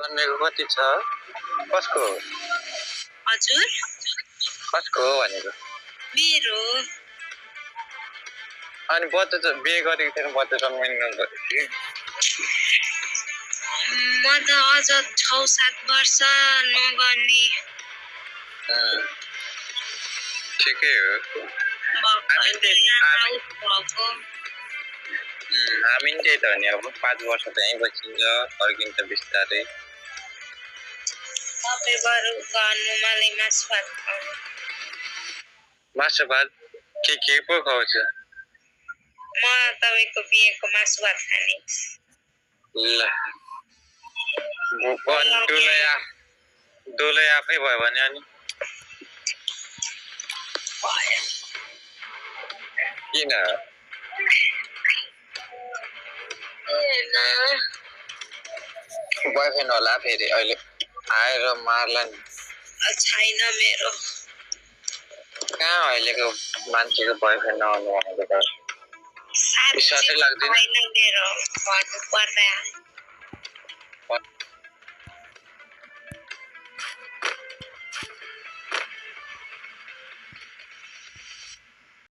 भनेको कति छ कसको हजुर कसको भनेको मेरो अनि बच्चा त बिहे गरेको थिएन बच्चा जन्माउनु नगरेको म त अझ 6-7 वर्ष नगर्ने ठिकै हो हामी त्यही त हो नि अब 5 वर्ष त यहीँ बसिन्छ फर्किन्छ बिस्तारै तपाईँहरू गर्नु मलाई मासु भात खानु मासु भात के पो खुवाउँछ म तपाईँको बिहेको मासु भात खाने ल डोलै आफै भयो भने अनि किन बोयफ्रेन्ड होला फेरि अहिले आएर मार्ला नि छैन मेरो कहाँ अहिलेको मान्छेको बोयफ्रेन्ड नआउनु भनेको त विश्वासै लाग्दैन मेरो भन्नु पर्दा